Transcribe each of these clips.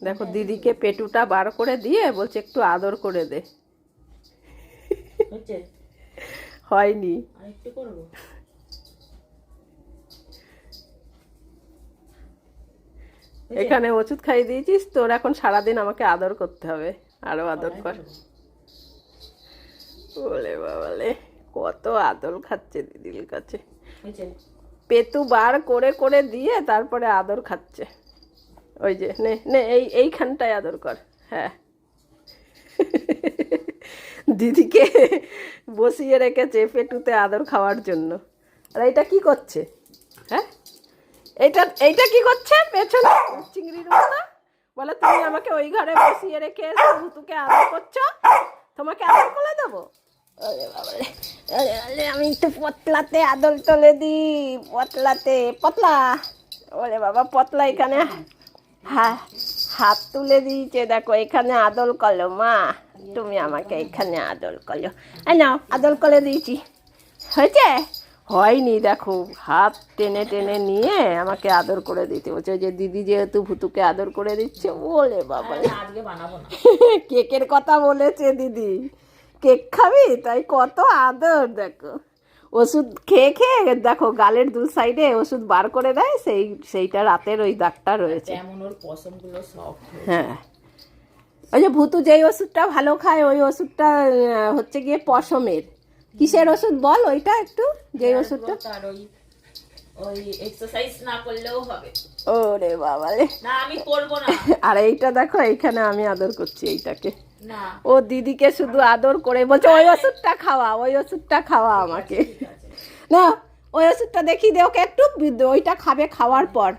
দেখো দিদিকে পেটুটা বার করে দিয়ে বলছে একটু আদর করে দে। হয়নি, আরেকটু করব। এখানে ওষুধ খাইয়ে দিয়েছিস, তোর এখন সারাদিন আমাকে আদর করতে হবে, আরো আদর কর। বলে বাবালে কত আদর খাচ্ছে দিদির কাছে, পেটু বার করে করে দিয়ে তারপরে আদর খাচ্ছে। ওই যে নে নে এইখানটায় আদর কর। হ্যাঁ দিদিকে বসিয়ে রেখেছে পেটুতে আদর খাওয়ার জন্য। আর এইটা কি করছে? হ্যাঁ এইটা কি করছে পেছনে চিংড়ির মতো? বলে তুমি আমাকে ওই ঘরে বসিয়ে রেখে এসে ভুতুকে আদর করছো, তোমাকে আদর করে দেবো? আরে বাবারে, আরে আমি একটু পতলাতে আদর তুলে দিই, পতলাতে পতলা। ওরে বাবা পতলা এখানে হ্যাঁ হাত তুলে দিয়েছে, দেখো এখানে আদর করলো। মা তুমি আমাকে এখানে আদর করলো, নাও আদর করে দিয়েছি। হয়েছে? হয়নি, দেখো হাত টেনে টেনে নিয়ে আমাকে আদর করে দিতে বলছে। যে দিদি যেহেতু ভুতুকে আদর করে দিচ্ছে। বলে বাবা কেকের কথা বলেছে দিদি, কেক খাবি তাই কত আদর। দেখো ওষুধ খেয়ে খেয়ে দেখো গালের দু সাইডে ওষুধ বার করে দেয়, সেইটা রাতের ওই দাগটা রয়েছে। হ্যাঁ ওই যে ভুতু যেই ওষুধটা ভালো খায় ওই ওষুধটা হচ্ছে গিয়ে পশমের। কিসের ওষুধ বল ওইটা একটু, যেই ওষুধটা? ওই এক্সারসাইজ না করলেও হবে। ওরে বাবারে, না আমি করব না। আর এইটা দেখো এইখানে আমি আদর করছি এইটাকে। না ও দিদিকে শুধু আদর করে বলছে ওই ওষুধটা খাওয়া, ওই ওষুধটা খাওয়া আমাকে। না ওই ওষুধটা দেখি দে ওকে একটু, ওইটা খাবে খাওয়ার পর।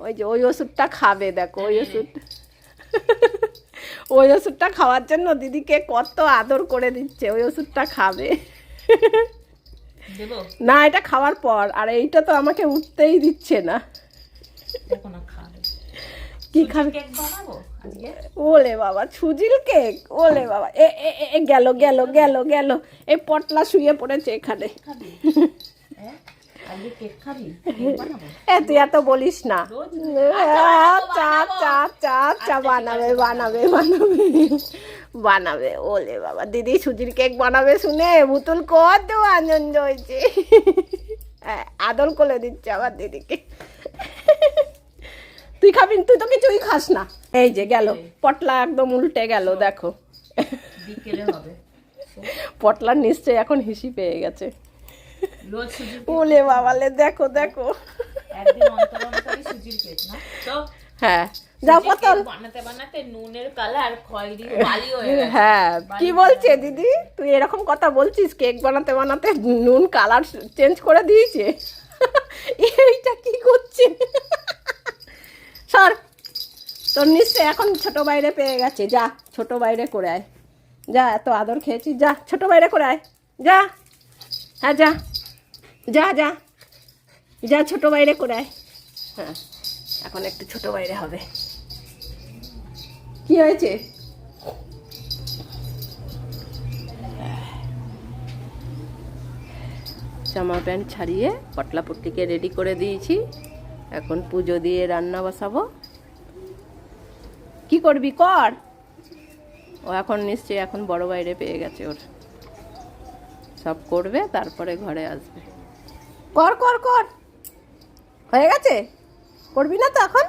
ওই যে ওই ওষুধটা খাবে, দেখো ওই ওষুধ ওই ওষুধটা খাওয়ার জন্য দিদিকে কত আদর করে দিচ্ছে। ওই ওষুধটা খাবে না, এটা খাওয়ার পর। আর এইটা তো আমাকে উঠতেই দিচ্ছে না। কি খাবে? ওলে বাবা সুজির কেক, ওলে বাবা এ গেল গেল গেল গেল, এই পটলা শুয়ে পড়েছে এখানে। তুই এত বলিস না। চা চা চা চা বানাবে বানাবে বানাবে বানাবে। ওলে বাবা দিদি সুজির কেক বানাবে শুনে ভুতুল কত আনন্দ হয়েছে। আদর করে দিচ্ছে আবার দিদিকে। তুই খাবি? তুই তো কিছুই খাস না। এই যে গেল পটলা, একদম উল্টে গেল। দেখো পটলার নিশ্চয়ই এখন হিসি পেয়ে গেছে। ওলে বাবালে দেখো দেখো। হ্যাঁ যাও পটল বানাতে বানাতে নুনের কালার খয়েরি বালি হয়ে গেছে। হ্যাঁ কি বলছে দিদি? তুই এরকম কথা বলছিস? কেক বানাতে বানাতে নুন কালার চেঞ্জ করে দিয়েছে। এইটা কি করছে? সর, তোর নিশ্চয় এখন ছোট বাইরে পেয়ে গেছে। যা ছোট বাইরে করে আয়, যা এত আদর খেয়েছিস, যা ছোট বাইরে করে আয়, যা। হ্যাঁ যা যা যা যা ছোট বাইরে করে আয়। হ্যাঁ এখন একটু ছোট বাইরে হবে। কি হয়েছে? জামা প্যান্ট ছাড়িয়ে পটলা পট্টিকে রেডি করে দিয়েছি। এখন পুজো দিয়ে রান্না বসাবো। কি করবি কর। ও এখন নিশ্চয়ই এখন বড় বাইরে পেয়ে গেছে, ওর সব করবে তারপরে ঘরে আসবে। কর কর কর, হয়ে গেছে। করবি না তো এখন?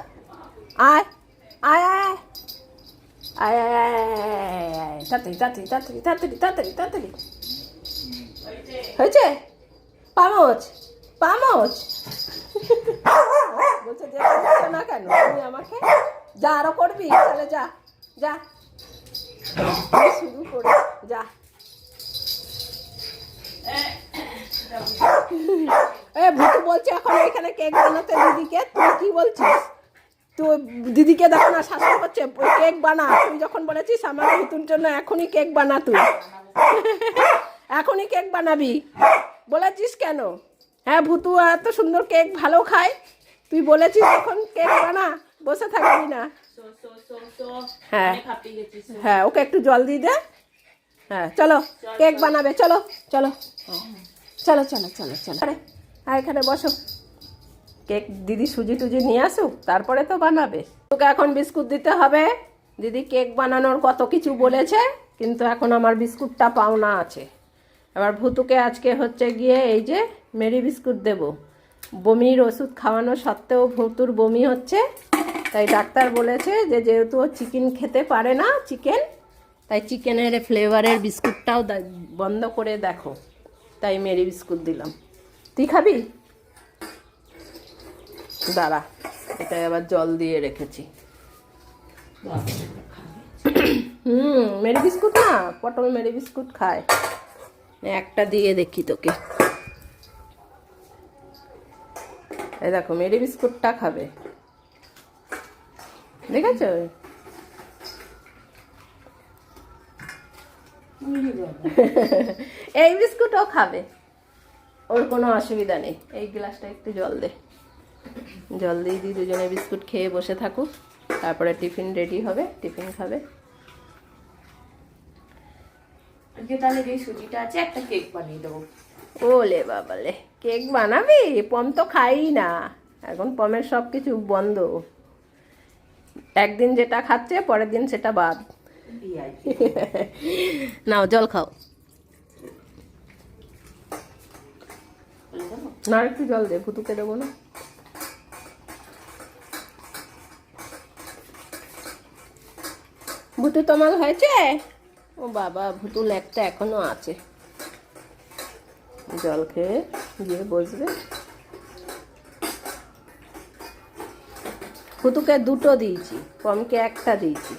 আয় আয় আয় আয় আয় আয়, তাড়াতাড়ি তাড়াতাড়ি তাড়াতাড়ি তাড়াতাড়ি তাড়াতাড়ি তাড়াতাড়ি। হয়েছে? পামোচ পামোচ বলছে যে না কেন তুমি আমাকে? যা আরো করবি, তাহলে যা যা শুরু করে যা। ভুতু বলছে এখন এখানে কেক বানাতে দিদিকে। তুই কি বলছিস? তুই দিদিকে দেখো না শাসন করছে, কেক বানা। তুই যখন বলেছিস আমার ভুতুর জন্য এখনই কেক বানা, তুই এখনই কেক বানাবি বলেছিস কেন? হ্যাঁ ভুতু এত সুন্দর কেক ভালো খায়, তুই বলেছিস এখন কেক বানা, বসে থাকবি না। হ্যাঁ হ্যাঁ ওকে একটু জল দিয়ে দে। হ্যাঁ চলো কেক বানাবে, চলো চলো চলো চলো চলো চলো। আরে হ্যাঁ এখানে বসো, কেক দিদি সুজি টুজি নিয়ে আসুক তারপরে তো বানাবে। তোকে এখন বিস্কুট দিতে হবে। দিদি কেক বানানোর কত কিছু বলেছে, কিন্তু এখন আমার বিস্কুটটা পাওনা আছে। এবার ভুতুকে আজকে হচ্ছে গিয়ে এই যে মেরি বিস্কুট দেব। বমির ওষুধ খাওয়ানো সত্ত্বেও ভুতুর বমি হচ্ছে, তাই ডাক্তার বলেছে যে যেহেতু ও চিকেন খেতে পারে না, তাই চিকেনের ফ্লেভারের বিস্কুটটাও বন্ধ করে দেখো, তাই মেরি বিস্কুট দিলাম। তুই খাবি? দাঁড়া, এটাই আবার জল দিয়ে রেখেছি। মেরি বিস্কুট না, পটল মেরি বিস্কুট খায়। একটা দিয়ে দেখি তোকে, এই দেখো মেরি বিস্কুটটা খাবে, দেখেছ? এই বিস্কুটও খাবে, ওর কোনো অসুবিধা নেই। এই গ্লাসটা একটু জল দে, জল দিয়ে দিই, দুজনে বিস্কুট খেয়ে বসে থাকুক, তারপরে টিফিন রেডি হবে, টিফিন খাবে। আজকে তাহলে যে সুজিটা আছে একটা কেক বানিয়ে দেবো। ওলে বাবালে, কেক বানাবি? পম তো খাই না এখন, পমের সব কিছু বন্ধ। একদিন যেটা খাচ্ছে পরের দিন সেটা বাদ। নাও জল খাও, না একটু জল দে, ভুতুকে দেবো না। ভুতু তোমার হয়েছে? ও বাবা, ভুতু লেকটা এখনো আছে। জল খেয়ে গিয়ে বসবে। ভুতুকে দুটো দিয়েছি, পমকে একটা দিয়েছি।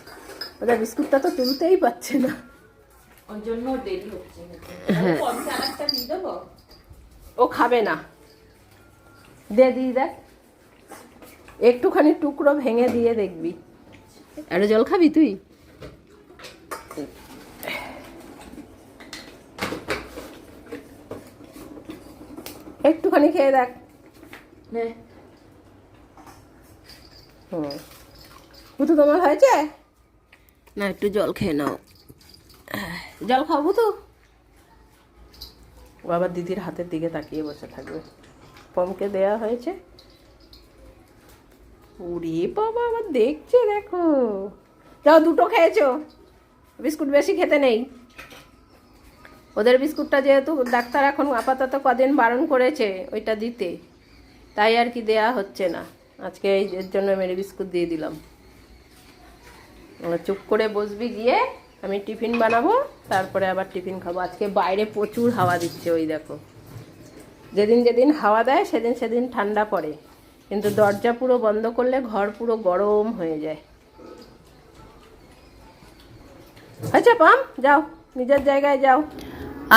ওটা বিস্কুটটা তো তুলতেই পারছে না, ওর জন্য দেরি হচ্ছে। হ্যাঁ। পমকে আরেকটা দিয়ে দেবো? ও খাবে না, দিয়ে দেখ, একটুখানি টুকরো ভেঙে দিয়ে দেখবি। আরে জল খাবি তুই? একটুখানি খেয়ে দেখ। ভুতু তোমার হয়েছে না? একটু জল খেয়ে নাও, জল খাও ভুতু। ও আবার দিদির হাতের দিকে তাকিয়ে বসে থাকবে। পমকে দেয়া হয়েছে। উরে বাবা, আবার দেখছে, দেখো। যাও, দুটো খেয়েছো, বিস্কুট বেশি খেতে নেই। ওদের বিস্কুটটা যেহেতু ডাক্তার এখন আপাতত কদিন বারণ করেছে ওইটা দিতে, তাই আর কি দেয়া হচ্ছে না। আজকে এর জন্য মেরি বিস্কুট দিয়ে দিলাম। চুপ করে বসবি, গিয়ে আমি টিফিন বানাবো, তারপরে আবার টিফিন খাবো। আজকে বাইরে প্রচুর হাওয়া দিচ্ছে, ওই দেখো। যেদিন হাওয়া দেয় সেদিন ঠান্ডা পড়ে, কিন্তু দরজা পুরো বন্ধ করলে ঘর পুরো গরম হয়ে যায়। আচ্ছা পাম, যাও নিজের জায়গায় যাও।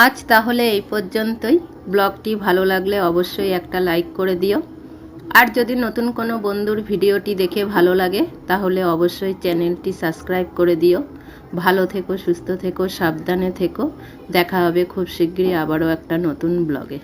আজ তাহলে এই পর্যন্তই। ব্লগটি ভালো লাগলে অবশ্যই একটা লাইক করে দিও, আর যদি নতুন কোনো বন্ধুর ভিডিওটি দেখে ভালো লাগে তাহলে অবশ্যই চ্যানেলটি সাবস্ক্রাইব করে দিও। ভালো থেকো, সুস্থ থেকো, সাবধানে থেকো। দেখা হবে খুব শিগগিরই আবারও একটা নতুন ব্লগে।